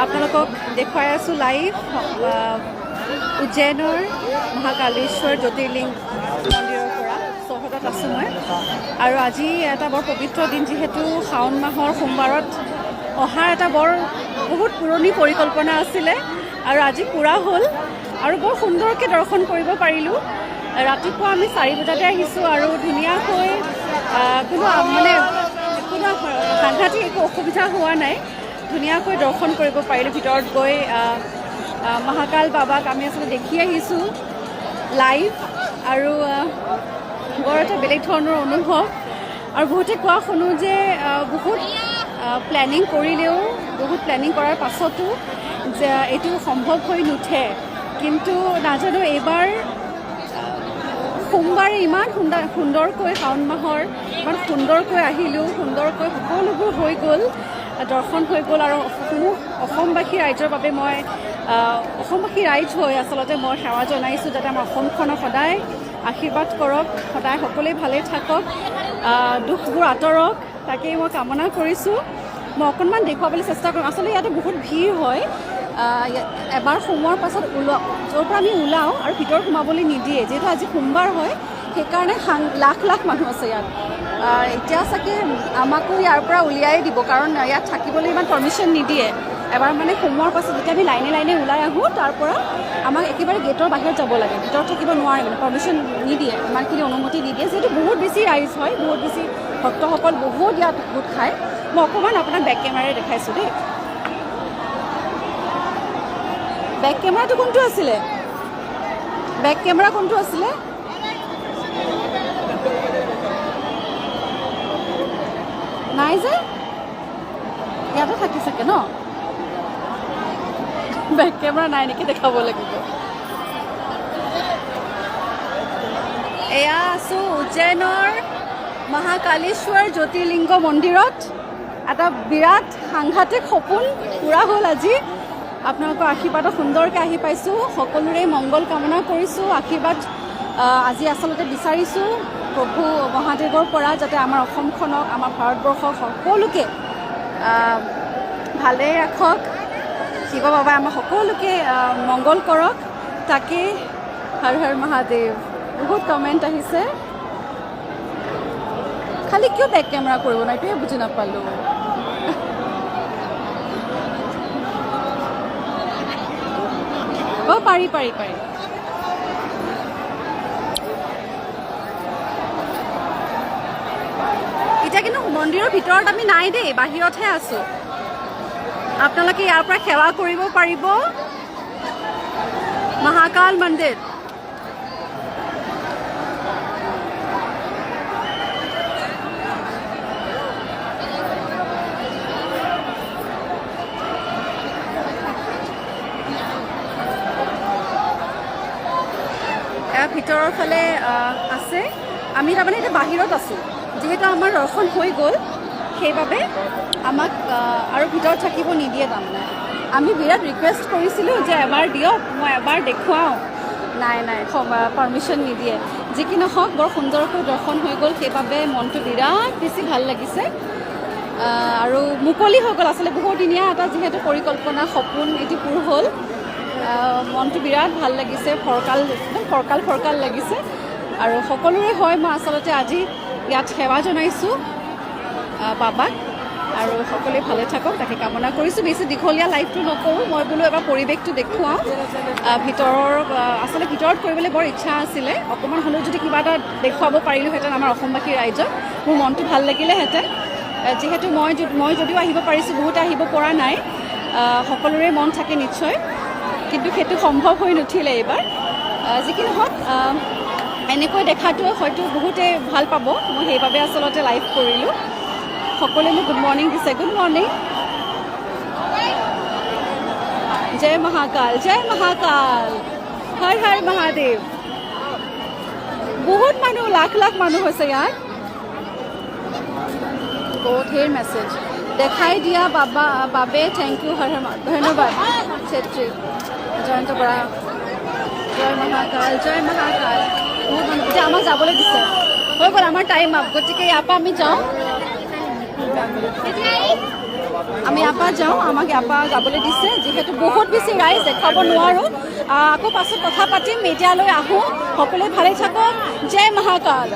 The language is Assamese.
আপোনালোকক দেখুৱাই আছোঁ লাইভ উজ্জয়নৰ মহাকালেশ্বৰ জ্যোতিৰ্লিংগ মন্দিৰৰ পৰা চহৰত আছোঁ মই। আৰু আজি এটা বৰ পবিত্ৰ দিন, যিহেতু শাওণ মাহৰ সোমবাৰত অহাৰ এটা বহুত পুৰণি পৰিকল্পনা আছিলে আৰু আজি পূৰা হ'ল আৰু বৰ সুন্দৰকৈ দৰ্শন কৰিব পাৰিলোঁ। ৰাতিপুৱা আমি 4 বজাতে আহিছোঁ আৰু ধুনীয়াকৈ কোনো সাংঘাতিক একো অসুবিধা হোৱা নাই, ধুনীয়াকৈ দৰ্শন কৰিব পাৰিলোঁ। ভিতৰত গৈ মহাকাল বাবাক আমি আচলতে দেখি আহিছোঁ লাইভ আৰু বৰ এটা বেলেগ ধৰণৰ অনুভৱ। আৰু বহুতে কোৱা শুনো যে বহুত প্লেনিং কৰিলেও, বহুত প্লেনিং কৰাৰ পাছতো যে এইটো সম্ভৱ হৈ নুঠে। কিন্তু নাজানো, এইবাৰ সোমবাৰে ইমান সুন্দৰকৈ শাওণ মাহৰ ইমান সুন্দৰকৈ আহিলোঁ, সুন্দৰকৈ সকলোবোৰ হৈ গ'ল, দৰ্শন হৈ গ'ল। আৰু অসমবাসী ৰাইজৰ বাবে অসমবাসী ৰাইজ হৈ আচলতে মই সেৱা জনাইছোঁ, যাতে আমাৰ অসমখনক সদায় আশীৰ্বাদ কৰক, সদায় সকলোৱে ভালে থাকক, দুখবোৰ আঁতৰক, তাকেই মই কামনা কৰিছোঁ। মই অকণমান দেখুৱাবলৈ চেষ্টা কৰিম। আচলতে ইয়াতে বহুত ভিৰ হয়, এবাৰ সোমোৱাৰ পাছত য'ৰ পৰা আমি ওলাওঁ আৰু ভিতৰত সোমাবলৈ নিদিয়ে, যিহেতু আজি সোমবাৰ হয়, সেইকাৰণে লাখ লাখ মানুহ আছে ইয়াত। এতিয়া চাগে আমাকো ইয়াৰ পৰা উলিয়াই দিব, কাৰণ ইয়াত থাকিবলৈ ইমান পাৰ্মিশ্যন নিদিয়ে। এবাৰ মানে সোমোৱাৰ পাছত যেতিয়া আমি লাইনে লাইনে ওলাই আহোঁ, তাৰ পৰা আমাক একেবাৰে গেটৰ বাহিৰত যাব লাগে, ভিতৰত থাকিব নোৱাৰে, মানে পাৰ্মিশ্যন নিদিয়ে, ইমানখিনি অনুমতি নিদিয়ে। যিহেতু বহুত বেছি ৰাইজ হয়, বহুত বেছি ভক্তসকল বহুত ইয়াত গোট খায়। মই অকণমান আপোনাক বেক কেমেৰাৰে দেখাইছোঁ দেই। বেক কেমেৰাটো কোনটো আছিলে? বেক কেমেৰা কোনটো আছিলে? নাই যে, ইয়াতে থাকি চাগে ন? বেক কেমেৰা নাই নেকি? দেখাব লাগিব। এয়া আছোঁ উজ্জয়নৰ মহাকালেশ্বৰ জ্যোতিৰ্লিংগ মন্দিৰত। এটা বিৰাট সাংঘাতিক সপোন পূৰা হ'ল আজি। আপোনালোকৰ আশীৰ্বাদত সুন্দৰকৈ আহি পাইছোঁ, সকলোৰে মংগল কামনা কৰিছোঁ, আশীৰ্বাদ আজি আচলতে বিচাৰিছোঁ প্ৰভু মহাদেৱৰ পৰা, যাতে আমাৰ অসমখনক, আমাৰ ভাৰতবৰ্ষক সকলোকে ভালে ৰাখক, শিৱ বাবাই আমাৰ সকলোকে মংগল কৰক। তাকে হৰ হৰ মহাদেৱ। বহুত কমেণ্ট আহিছে, খালি কিয় বেক কেমেৰা কৰিব নাই, এইটোৱে বুজি নাপালোঁ। পাৰি পাৰি পাৰি। এতিয়া কিন্তু মন্দিৰৰ ভিতৰত আমি নাই দেই, বাহিৰতহে আছোঁ। আপোনালোকে ইয়াৰ পৰা সেৱা কৰিব পাৰিব মহাকাল মন্দিৰ। ভিতৰৰ ফালে আছে, আমি তাৰমানে এতিয়া বাহিৰত আছোঁ, যিহেতু আমাৰ দৰ্শন হৈ গ'ল, সেইবাবে আমাক আৰু ভিতৰত থাকিব নিদিয়ে। তাৰমানে আমি বিৰাট ৰিকুৱেষ্ট কৰিছিলোঁ যে এবাৰ দিয়ক, মই এবাৰ দেখুৱাওঁ, নাই পাৰ্মিশ্যন নিদিয়ে। যি কি নহওক, বৰ সুন্দৰকৈ দৰ্শন হৈ গ'ল, সেইবাবে মনটো বিৰাট বেছি ভাল লাগিছে আৰু মুকলি হৈ গ'ল। আচলতে বহুদিনীয়া এটা যিহেতু পৰিকল্পনা, সপোন এটি পূৰ হ'ল। মনটো বিৰাট ভাল লাগিছে, একদম ফৰকাল লাগিছে। আৰু সকলোৰে হয়, মই আচলতে আজি ইয়াত সেৱা জনাইছোঁ বাবাক, আৰু সকলোৱে ভালে থাকক তাকে কামনা কৰিছোঁ। বেছি দীঘলীয়া লাইভটো নকৰোঁ, মই বোলো এবাৰ পৰিৱেশটো দেখুৱাওঁ। আচলতে ভিতৰত কৰিবলৈ বৰ ইচ্ছা আছিলে, অকণমান হ'লেও যদি কিবা এটা দেখুৱাব পাৰিলোঁহেঁতেন আমাৰ অসমবাসী ৰাইজক, মোৰ মনটো ভাল লাগিলেহেঁতেন। যিহেতু মই যদিও আহিব পাৰিছোঁ, বহুতে আহিব পৰা নাই, সকলোৰে মন থাকে নিশ্চয়, কিন্তু সেইটো সম্ভৱ হৈ নুঠিলে এইবাৰ। যি কি নহওক, এনেকৈ দেখাটো হয়তো বহুতে ভাল পাব, মই সেইবাবে আচলতে লাইভ কৰিলোঁ। সকলোৱে মোক গুড মৰ্ণিং দিছে, গুড মৰ্ণিং। জয় মহাকাল, জয় মহাকাল, হৰ হৰ মহাদেৱ। বহুত মানুহ, লাখ লাখ মানুহ হৈছে ইয়াত। বহুত ধেৰ মেছেজ দেখাই দিয়া বাবে থেংক ইউ, হৰ হৰ ধন্যবাদ। ছেত্ৰী জয়ন্ত বৰা, জয় মহাকাল, জয় মহাকাল। বহুত মানুহ এতিয়া আমাক যাবলৈ দিছে, হৈ গ'ল আমাৰ টাইম আপ, গতিকে ইয়াৰ পৰা আমি যাওঁ। আমি ইয়াৰ পৰা যাওঁ, আমাক ইয়াৰ পৰা যাবলৈ দিছে, যিহেতু বহুত বেছি ৰাইজ দেখাব নোৱাৰোঁ। আকৌ পাছত কথা পাতিম, এতিয়ালৈ আহোঁ, সকলোৱে ভালেই থাকক, জয় মহাকাল।